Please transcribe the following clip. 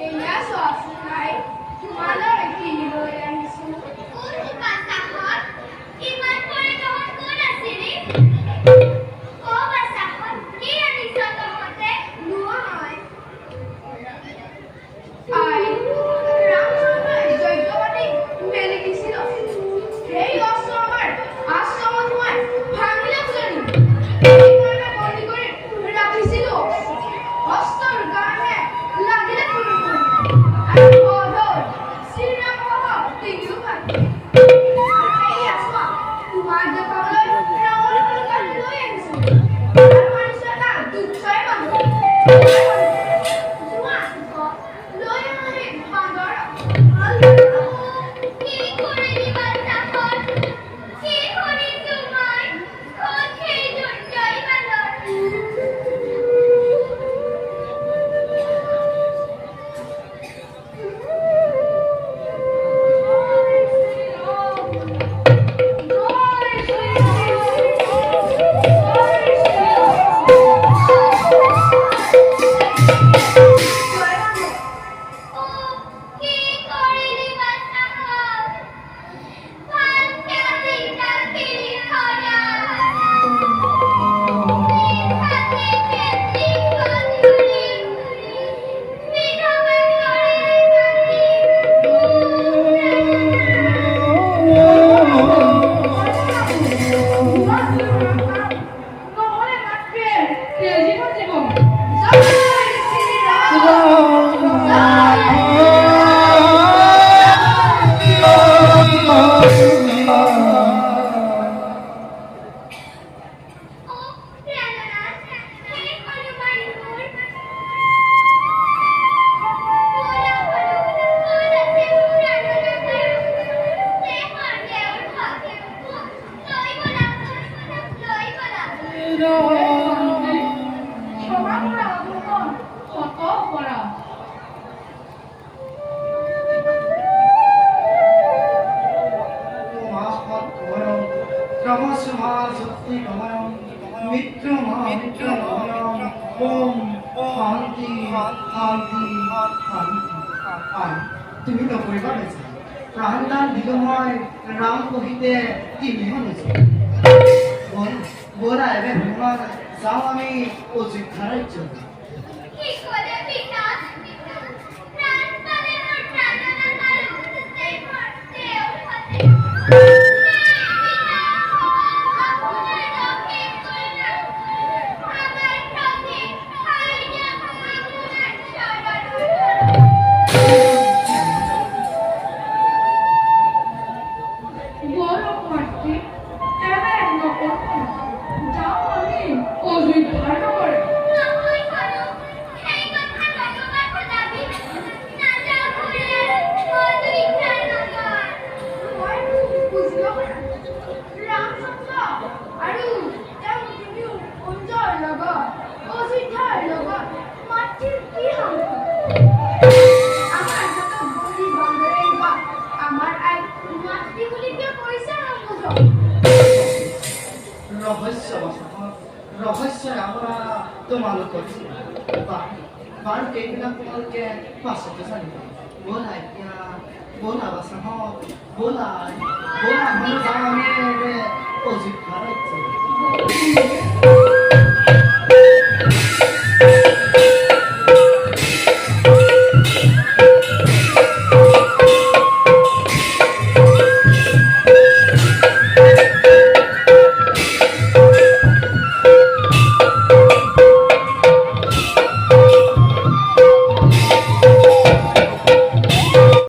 এয়া চোৱাচোন নাই তোমালৈ কিনিবলৈ আহিছো ইমান কৰি তহঁত ক'ত আছিলি অ' বাচ্চাখন কি আনিছ তহঁতে নহয় আই ৰামচন্দ্ৰই যজ্ঞপাতি মেলি দিছিল সেই অস্ত্ৰ আমাৰ আশ্ৰমত সোমাই ভাঙিলে বুজনি সেইকাৰণে বন্দী কৰি ৰাখিছিলো অস্ত্ৰৰ কাৰণে লাগিলে কোনো আৰু অধৰ শ্ৰীৰাম তিনিও ভাঙি আৰু এয়া চোৱা তোমাক দেখাবলৈ ৰামৰ কালি লৈ আহিছো আৰু মানিছো এটা দুখৰে মানুহ লৈ আনি বান্দৰ কি কৰিলি বাচ্চাখন কি কৰিছো মই ক'ত সেই দুৰ্জয় বান্দৰ তুমি নকৰিবা বেচা প্ৰাণদান দিলো মই ৰাম কহিতে তিনিখন হৈছে ব'লা এবাৰ ভ্ৰমণ যাওঁ আমি অযোধ্যা ৰাজ্য ৰহস্য আমৰা তোমালোকৰ বাৰু কেইবিলাক তোমালোকে পাছতে জানিবা ব'লা এতিয়া ব'লা বাচাহঁত ব'লা ব'লা যাওঁ আমি অযোধ্যা ৰাজ্য